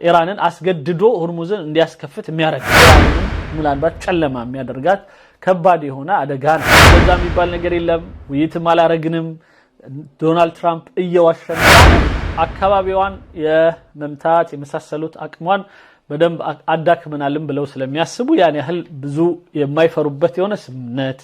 ኢራንን አስገድዶ ሆርሙዝን እንዲያስከፍት የሚያደርግ ምናልባት ጨለማ የሚያደርጋት ከባድ የሆነ አደጋ ነው። በዛ የሚባል ነገር የለም። ውይይትም አላረግንም። ዶናልድ ትራምፕ እየዋሸን አካባቢዋን የመምታት የመሳሰሉት አቅሟን በደንብ አዳክመናልም ብለው ስለሚያስቡ ያን ያህል ብዙ የማይፈሩበት የሆነ ስምነት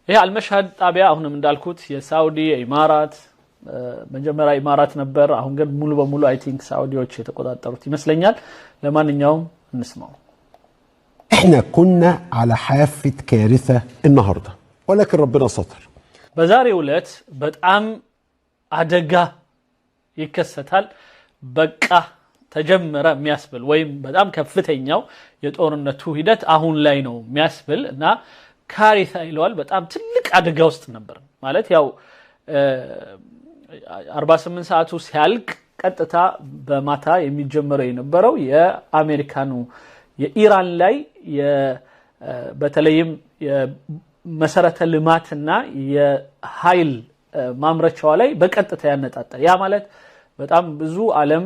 ይሄ አልመሽሃድ ጣቢያ አሁንም እንዳልኩት የሳውዲ ኢማራት መጀመሪያ ኢማራት ነበር። አሁን ግን ሙሉ በሙሉ አይ ቲንክ ሳውዲዎች የተቆጣጠሩት ይመስለኛል። ለማንኛውም እንስማው። احنا كنا على حافة كارثة النهارده ولكن ربنا ستر. በዛሬው ዕለት በጣም አደጋ ይከሰታል። በቃ ተጀመረ የሚያስብል ወይም በጣም ከፍተኛው የጦርነቱ ሂደት አሁን ላይ ነው የሚያስብል እና ካሪታ ይለዋል። በጣም ትልቅ አደጋ ውስጥ ነበር ማለት ያው 48 ሰዓቱ ሲያልቅ ቀጥታ በማታ የሚጀመረው የነበረው የአሜሪካኑ የኢራን ላይ በተለይም የመሰረተ ልማትና የኃይል ማምረቻው ላይ በቀጥታ ያነጣጣል። ያ ማለት በጣም ብዙ ዓለም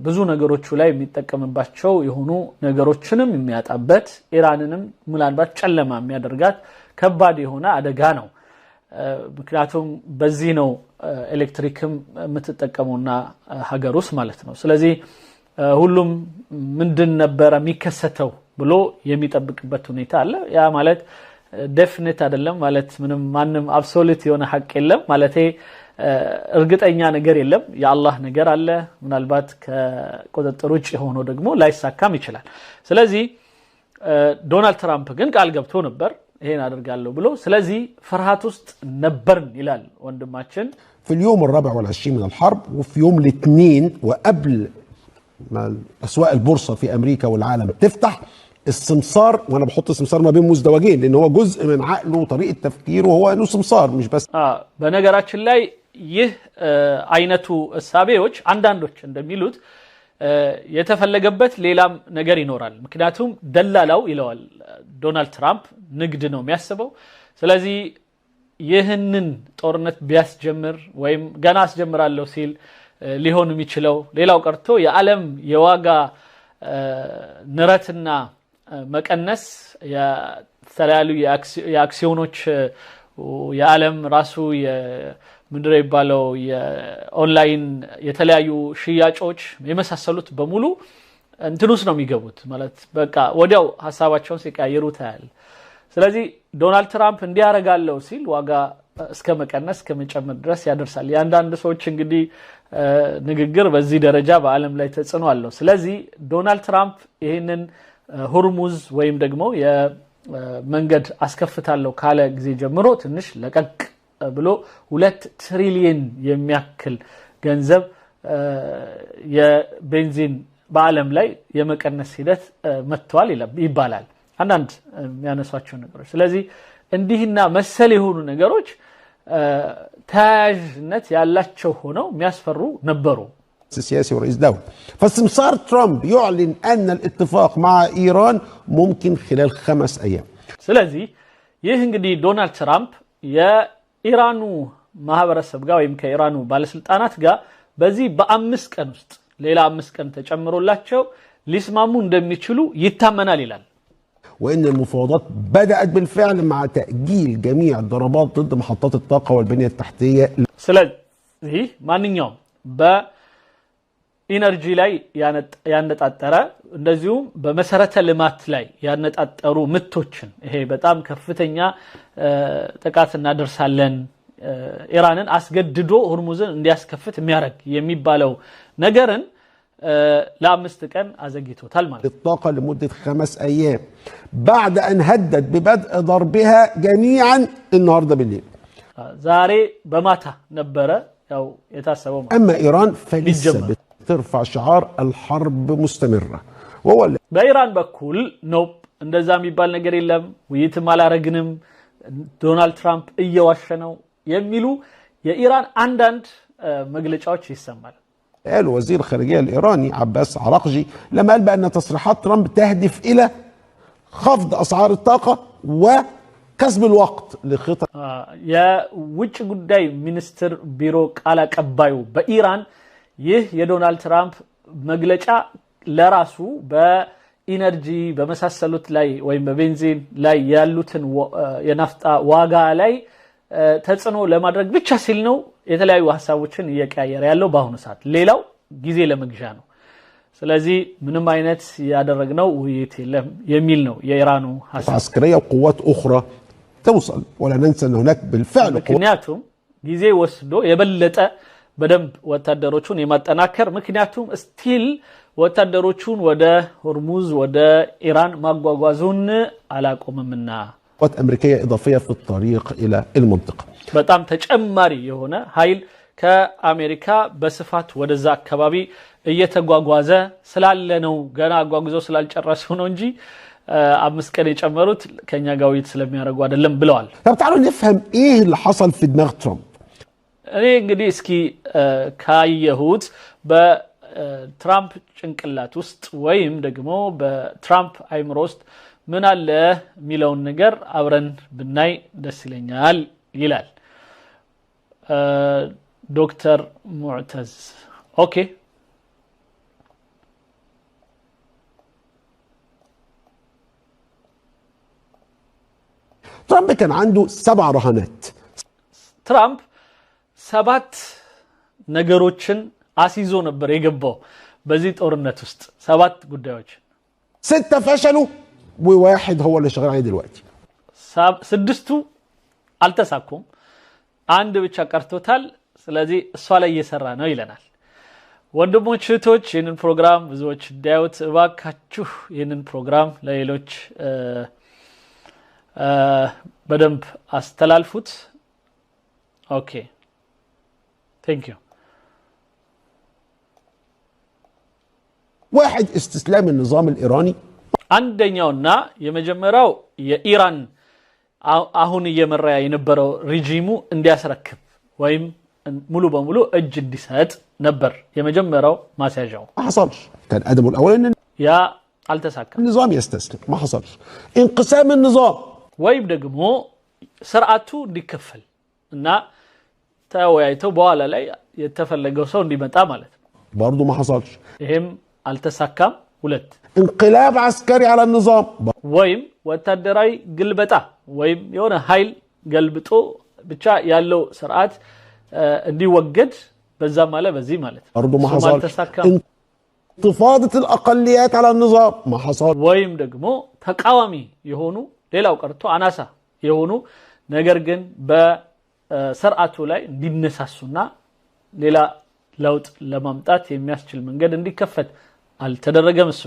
ብዙ ነገሮች ላይ የሚጠቀምባቸው የሆኑ ነገሮችንም የሚያጣበት ኢራንንም ምናልባት ጨለማ የሚያደርጋት ከባድ የሆነ አደጋ ነው። ምክንያቱም በዚህ ነው ኤሌክትሪክም የምትጠቀመውና ሀገር ውስጥ ማለት ነው። ስለዚህ ሁሉም ምንድን ነበር የሚከሰተው ብሎ የሚጠብቅበት ሁኔታ አለ። ያ ማለት ዴፊኒት አይደለም ማለት ምንም ማንም አብሶሉት የሆነ ሐቅ የለም ማለት እርግጠኛ ነገር የለም። የአላህ ነገር አለ። ምናልባት ከቁጥጥር ውጭ ሆኖ ደግሞ ላይሳካም ይችላል። ስለዚህ ዶናልድ ትራምፕ ግን ቃል ገብቶ ነበር ይሄን አደርጋለሁ ብሎ። ስለዚህ ፍርሃት ውስጥ ነበርን ይላል ወንድማችን። في اليوم الرابع والعشرين من الحرب وفي يوم الاثنين وقبل ما اسواق البورصه في امريكا والعالم تفتح السمسار، وانا بحط السمسار ما بين مزدوجين لان هو جزء من عقله وطريقه تفكيره وهو انه سمسار مش بس በነገራችን ላይ ይህ አይነቱ እሳቤዎች አንዳንዶች እንደሚሉት የተፈለገበት ሌላም ነገር ይኖራል። ምክንያቱም ደላላው ይለዋል ዶናልድ ትራምፕ ንግድ ነው የሚያስበው። ስለዚህ ይህንን ጦርነት ቢያስጀምር ወይም ገና አስጀምራለሁ ሲል ሊሆን የሚችለው ሌላው ቀርቶ የዓለም የዋጋ ንረትና መቀነስ የተለያዩ የአክሲዮኖች የዓለም ራሱ ምንድነው ይባለው የኦንላይን የተለያዩ ሽያጮች የመሳሰሉት በሙሉ እንትኑስ ነው የሚገቡት ማለት በቃ ወዲያው ሐሳባቸውን ሲቀያየሩ ታያል። ስለዚህ ዶናልድ ትራምፕ እንዲያረጋለው ሲል ዋጋ እስከ መቀነስ ከመጨመር ድረስ ያደርሳል። ያንዳንድ ሰዎች እንግዲህ ንግግር በዚህ ደረጃ በዓለም ላይ ተጽዕኖ አለው። ስለዚህ ዶናልድ ትራምፕ ይሄንን ሆርሙዝ ወይም ደግሞ የመንገድ አስከፍታለሁ ካለ ጊዜ ጀምሮ ትንሽ ለቀቅ ብሎ 2 ትሪሊየን የሚያክል ገንዘብ የቤንዚን በዓለም ላይ የመቀነስ ሂደት መጥቷል ይባላል አንዳንድ የሚያነሷቸው ነገሮች። ስለዚህ እንዲህና መሰል የሆኑ ነገሮች ተያያዥነት ያላቸው ሆነው የሚያስፈሩ ነበሩ። السياسي ورئيس دولة. فاستمسار ترامب يعلن أن الاتفاق مع إيران ممكن خلال 5 أيام. ስለዚህ ይህ እንግዲህ ዶናልድ ትራምፕ የኢራኑ ማህበረሰብ ጋር ወይም ከኢራኑ ባለስልጣናት ጋር በዚህ በ5 ቀን ውስጥ ሌላ 5 ቀን ተጨምሮላቸው ሊስማሙ እንደሚችሉ ይታመናል ይላል። وإن المفاوضات بدأت بالفعل مع تأجيل جميع الضربات ضد محطات الطاقة والبنية التحتية. ስለዚህ ማንኛውም በኢነርጂ ላይ ያነጣጠረ እንደዚሁም በመሰረተ ልማት ላይ ያነጣጠሩ ምቶችን ይሄ በጣም ከፍተኛ ጥቃት እናደርሳለን ኢራንን አስገድዶ ሆርሙዝን እንዲያስከፍት የሚያደርግ የሚባለው ነገርን ل5 ቀን አዘግይቶታል ማለት ነው። الطاقة لمدة 5 أيام بعد أن هدد ببدء ضربها جميعا النهارده بالليل. ዛሬ በማታ ነበረ ያው የታሰበው ማለት። أما إيران فلسه بترفع شعار الحرب مستمرة وهو በኢራን በኩል ነው እንደዛ የሚባል ነገር የለም ውይይትም አላረግንም ዶናልድ ትራምፕ እየዋሸ ነው የሚሉ የኢራን አንዳንድ መግለጫዎች ይሰማል። قال وزير الخارجية الإيراني عباس عراقجي لما قال بأن تصريحات ترامب تهدف إلى خفض أسعار الطاقة كسب الوقت لخطط يا وجه ጉዳይ ሚኒስትር ቢሮ ቃል አቀባዩ በኢራን ይህ የዶናልድ ትራምፕ መግለጫ ለራሱ በኢነርጂ በመሳሰሉት ላይ ወይም በቤንዚን ላይ ያሉትን የናፍጣ ዋጋ ላይ ተጽዕኖ ለማድረግ ብቻ ሲል ነው የተለያዩ ሐሳቦችን እየቀያየረ ያለው በአሁኑ ሰዓት ሌላው ጊዜ ለመግዣ ነው ስለዚህ ምንም አይነት ያደረግነው ውይይት የለም የሚል ነው የኢራኑ ሐሳብ عسكريه وقوات اخرى توصل ولا ننسى ان هناك بالفعل ምክንያቱም ጊዜ ወስዶ የበለጠ በደንብ ወታደሮቹን የማጠናከር ምክንያቱም ስቲል ወታደሮቹን ወደ ሆርሙዝ ወደ ኢራን ማጓጓዙን አላቆመምና قوات امريكيه اضافيه في الطريق الى المنطقه በጣም ተጨማሪ የሆነ ኃይል ከአሜሪካ በስፋት ወደዛ አካባቢ እየተጓጓዘ ስላለ ነው ገና አጓጉዘው ስላልጨረሱ ነው እንጂ 5 ቀን የጨመሩት ከኛ ጋር ውይይት ስለሚያደርጉ አይደለም ብለዋል طب تعالوا نفهم ايه اللي حصل في دماغ ترامب እኔ እንግዲህ እስኪ ካየሁት በትራምፕ ጭንቅላት ውስጥ ወይም ደግሞ በትራምፕ አይምሮ ውስጥ ምን አለ ሚለውን ነገር አብረን ብናይ ደስ ይለኛል ይላል ዶክተር ሙዕተዝ ኦኬ ترامب كان عنده 7 رهانات ትራምፕ 7 ነገሮችን አሲዞ ነበር የገባው በዚህ ጦርነት ውስጥ 7 ጉዳዮች 6 فشلوا وواحد هو اللي شغال عليه دلوقتي 6ቱ አልተሳኩም አንድ ብቻ ቀርቶታል ስለዚህ እሷ ላይ እየሰራ ነው ይለናል ወንድሞች እህቶች ይህንን ፕሮግራም ብዙዎች እንዲያዩት እባካችሁ ይህንን ፕሮግራም ለሌሎች በደንብ አስተላልፉት ኦኬ ثانك يو واحد استسلام النظام الإيراني አንደኛውና የመጀመሪያው የኢራን አሁን እየመራ የነበረው ሪጂሙ እንዲያስረክብ ወይም ሙሉ በሙሉ እጅ እንዲሰጥ ነበር የመጀመሪያው ማስያዣው ما حصلش كان أدبه الأول إن ያ አልተሳካም النظام يستسلم ما حصلش انقسام النظام ወይም ደግሞ ስርዓቱ እንዲከፈል እና ተወያይተው በኋላ ላይ የተፈለገው ሰው እንዲመጣ ማለት ነው برضه ما حصلش ይሄም አልተሳካም ሁለት انقلاب عسكري على النظام ወይም ወታደራዊ ግልበጣ ወይም የሆነ ኃይል ገልብጦ ብቻ ያለው ስርዓት እንዲወገድ በዛ ማለት በዚህ ማለት برضه ما حصلش انتفاضة الأقليات على النظام ما حصل ወይም ደግሞ ተቃዋሚ የሆኑ ሌላው ቀርቶ አናሳ የሆኑ ነገር ግን በስርዓቱ ላይ እንዲነሳሱና ሌላ ለውጥ ለማምጣት የሚያስችል መንገድ እንዲከፈት አልተደረገም እሱ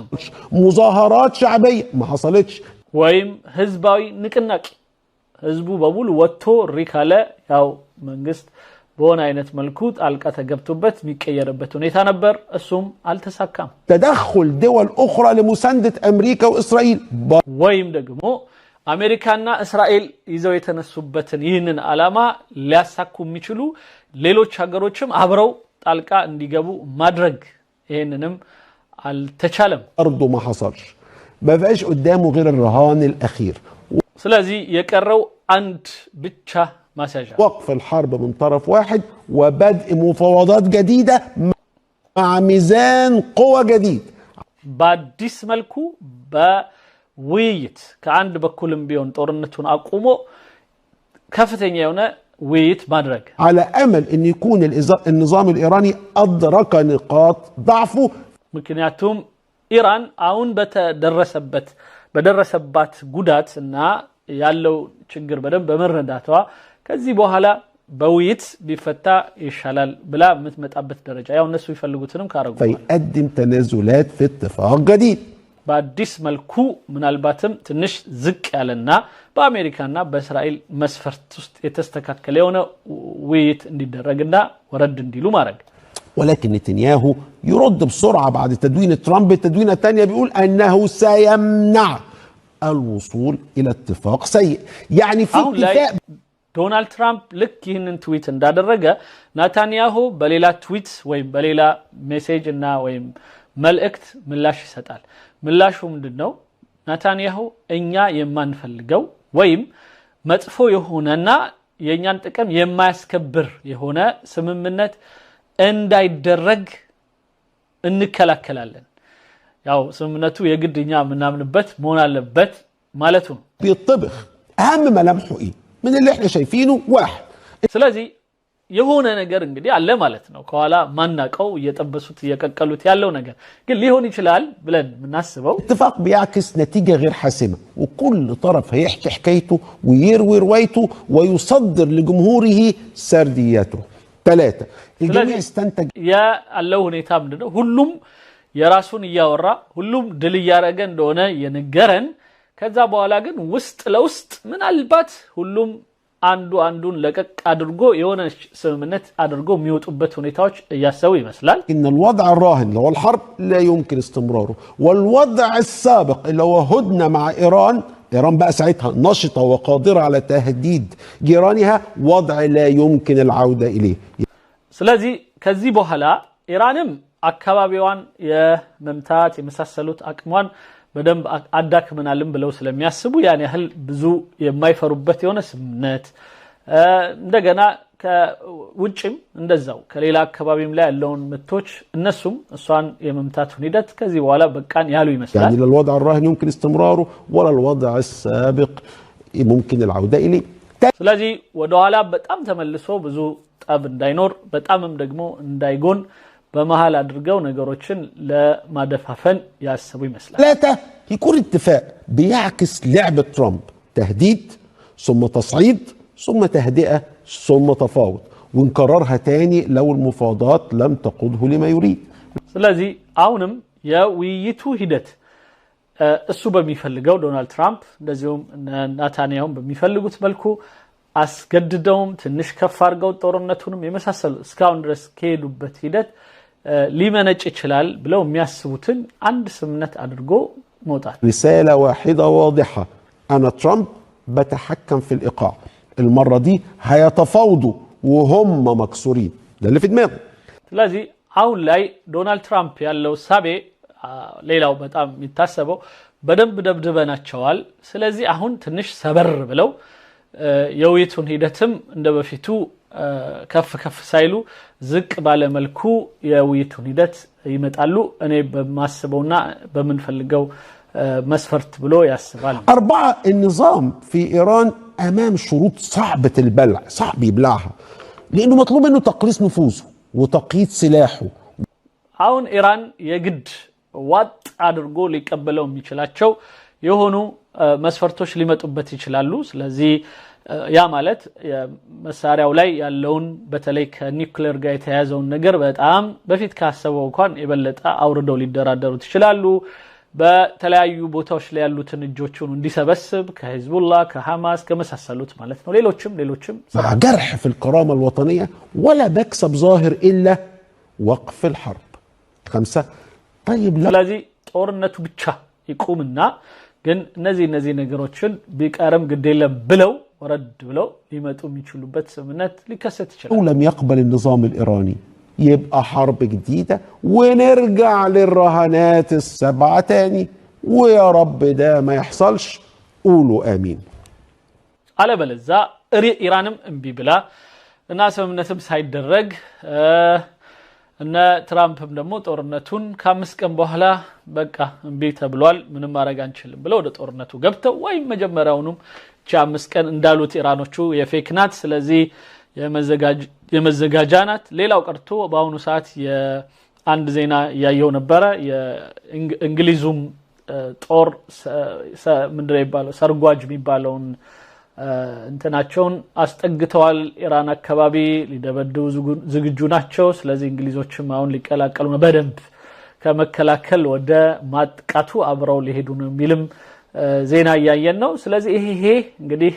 مظاهرات شعبية ما حصلتش ወይም ህዝባዊ ንቅናቄ ህዝቡ በሙሉ ወጥቶ ሪካለ ያው መንግስት በሆነ አይነት መልኩ ጣልቃ ተገብቶበት የሚቀየርበት ሁኔታ ነበር እሱም አልተሳካም تدخل دول أخرى لمساندة أمريكا وإسرائيل ወይም ደግሞ አሜሪካና እስራኤል ይዘው የተነሱበትን ይህንን ዓላማ ሊያሳኩ የሚችሉ ሌሎች ሀገሮችም አብረው ጣልቃ እንዲገቡ ማድረግ ይሄንንም አልተቻለም برضه ما حصلش ما بقاش قدامه غير الرهان الأخير ስለዚህ የቀረው አንድ ብቻ ማስያዣ وقف الحرب من طرف واحد وبدء مفاوضات جديدة مع ميزان قوة جديد በአዲስ መልኩ በውይይት ከአንድ በኩልም ቢሆን ጦርነቱን አቁሞ ከፍተኛ የሆነ ውይይት ማድረግ على أمل أن يكون النظام الإيراني أدرك نقاط ضعفه ምክንያቱም ኢራን አሁን በደረሰባት ጉዳት እና ያለው ችግር በደንብ በመረዳቷ ከዚህ በኋላ በውይይት ቢፈታ ይሻላል ብላ የምትመጣበት ደረጃ ያው እነሱ ይፈልጉትንም ካረጉ فيقدم تنازلات في اتفاق جديد በአዲስ መልኩ ምናልባትም ትንሽ ዝቅ ያለና በአሜሪካና በእስራኤል መስፈርት ውስጥ የተስተካከለ የሆነ ውይይት እንዲደረግና ወረድ እንዲሉ ማድረግ ولكن نتنياهو يرد بسرعة بعد تدوين ترامب التدوينة الثانية بيقول أنه سيمنع الوصول إلى اتفاق سيء يعني في اتفاق ዶናልድ ትራምፕ ልክ ይህንን ትዊት እንዳደረገ ናታንያሁ በሌላ ትዊት ወይም በሌላ ሜሴጅ እና ወይም መልእክት ምላሽ ይሰጣል ምላሹ ምንድነው ናታንያሁ እኛ የማንፈልገው ወይም መጥፎ የሆነና የኛን ጥቅም የማያስከብር የሆነ ስምምነት እንዳይደረግ እንከላከላለን ያው ስምምነቱ የግድኛ ምናምንበት መሆን አለበት ማለቱ ነው بيطبخ اهم ملامحه ايه من اللي احنا شايفينه واحد ስለዚህ የሆነ ነገር እንግዲህ አለ ማለት ነው ከኋላ ማናቀው እየጠበሱት እየቀቀሉት ያለው ነገር ግን ሊሆን ይችላል ብለን ምናስበው اتفاق بيعكس نتيجة غير حاسمة وكل طرف هيحكي حكايته ويروي روايته ويصدر لجمهوره سردياته 3 الجميع استنتج يا الله ሁኔታ ምንድነው ሁሉም የራሱን ያወራ ሁሉም ድል ያረገ እንደሆነ የነገረን ከዛ በኋላ ግን ውስጥ ለውስጥ ምናልባት ሁሉም አንዱን ለቀቅ አድርጎ የሆነ ስምምነት አድርጎ የሚወጡበት ሁኔታዎች ያሰው ይመስላል ان الوضع الراهن اللي هو الحرب لا يمكن استمراره والوضع السابق اللي هو هدنه مع ايران بقى ساعتها نشطه وقادره على تهديد جيرانها وضع لا يمكن العوده اليه ስለዚህ ከዚህ በኋላ ኢራንም አካባቢዋን የመምታት የመሳሰሉት አቅሟን በደንብ አዳክመናልም ብለው ስለሚያስቡ ያን ያህል ብዙ የማይፈሩበት የሆነ ስምምነት እንደገና ከውጭም እንደዛው ከሌላ አካባቢም ላይ ያለውን ምቶች እነሱም እሷን የመምታቱን ሂደት ከዚህ በኋላ በቃን ያሉ ይመስላል يعني الوضع الراهن يمكن استمراره ولا الوضع السابق ممكن العوده اليه ስለዚህ ወደ ኋላ በጣም ተመልሶ ብዙ ጠብ እንዳይኖር በጣምም ደግሞ እንዳይጎን በመሃል አድርገው ነገሮችን ለማደፋፈን ያስቡ ይመስላል 3 يكون اتفاق بيعكس لعبة ترامب تهديد ثم تصعيد ثم تهدئة ثم تفاوض ونكررها تاني لو المفاوضات لم تقوده لما يريد ስለዚህ አሁንም የውይይቱ ሂደት እሱ በሚፈልገው ዶናልድ ትራምፕ እንደዚሁም ናታንያሁም በሚፈልጉት መልኩ አስገድደውም ትንሽ ከፍ አድርገው ጦርነቱንም የመሳሰሉ እስካሁን ድረስ ከሄዱበት ሂደት ሊመነጭ ይችላል ብለው የሚያስቡትን አንድ ስምምነት አድርጎ መውጣት رسالة واحدة واضحة أنا ترامب بتحكم في الإيقاع المرة دي هيتفاوضوا وهم مكسورين ده اللي في دماغه ስለዚህ አሁን ላይ ዶናልድ ትራምፕ ያለው ሳቤ ሌላው በጣም የሚታሰበው በደንብ ደብድበናቸዋል ስለዚህ አሁን ትንሽ ሰበር ብለው የውይይቱን ሂደትም እንደበፊቱ ከፍ ሳይሉ ዝቅ ባለ መልኩ የውይይቱን ሂደት ይመጣሉ እኔ በማስበውና በመንፈልገው መስፈርት ብሎ ያስባል 4 النظام في إيران أمام شروط صعبة البلع صعب يبلعها لأنه مطلوب منه تقليص نفوذه وتقييد سلاحه አሁን ኢራን የግድ ዋጥ አድርጎ ሊቀበለው የሚችላቸው የሆኑ መስፈርቶች ሊመጡበት ይችላሉ ስለዚህ ያ ማለት መሳሪያው ላይ ያለውን በተለይ ከኒውክሌር ጋር የተያዘውን ነገር በጣም በፊት ካሰበው እንኳን የበለጠ አውርደው ሊደራደሩት ይችላሉ በተለያዩ ቦታዎች ላይ ያሉትን እጆቹን እንዲሰበስብ ከሂዝቡላህ ከሐማስ ከመሳሰሉት ማለት ነው ሌሎችም مع جرح في الكرامة الوطنية ولا مكسب ظاهر إلا وقف الحرب 5 طيب ስለዚህ ጦርነቱ ብቻ ይቆምና ግን እነዚህ ነገሮችን ቢቀርም ግዴለም ብለው ወረድ ብለው ሊመጡ የሚችሉበት ስምምነት ሊከሰት ይችላል لو لم يقبل النظام الإيراني يبقى حرب جديدة ونرجع للرهانات ال7 تاني ويا رب ده ما يحصلش قولوا آمين على بلزا إيرانم انبي بلا الناس سممنتم ሳይደረግ እና ትራምፕም ደግሞ ጦርነቱን ከአምስት ቀን በኋላ በቃ እንቢ ተብሏል ምንም ማድረግ አንችልም ብለው ወደ ጦርነቱ ገብተው ወይ መጀመሪያውንም ቻምስት ቀን እንዳሉት ኢራኖቹ የፌክ ናት ስለዚህ የመዘጋጃ ናት ሌላው ቀርቶ በአሁኑ ሰዓት የአንድ ዜና ያየው ነበር የእንግሊዙም ጦር ምንድነው ይባላል ሰርጓጅ የሚባለውን እንትናቸውን አስጠግተዋል ኢራን አካባቢ ሊደበደቡ ዝግጁ ናቸው ስለዚህ እንግሊዞችም አሁን ሊቀላቀሉ ነው በደንብ ከመከላከል ወደ ማጥቃቱ አብረው ሊሄዱ ነው የሚልም ዜና ያያየን ነው ስለዚህ ይሄ እንግዲህ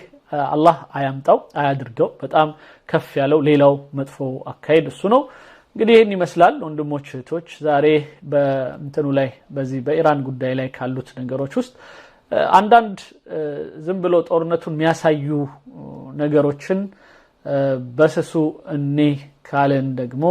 አላህ አያምጣው አያድርገው በጣም ከፍ ያለው ሌላው መጥፎ አካሄድ እሱ ነው እንግዲህ ይሄን ይመስላል ወንድሞች እህቶች ዛሬ በእንተኑ ላይ በዚህ በኢራን ጉዳይ ላይ ካሉት ነገሮች ውስጥ አንዳንድ ዝም ብሎ ጦርነቱን የሚያሳዩ ነገሮችን በስሱ እኔ ካለን ደግሞ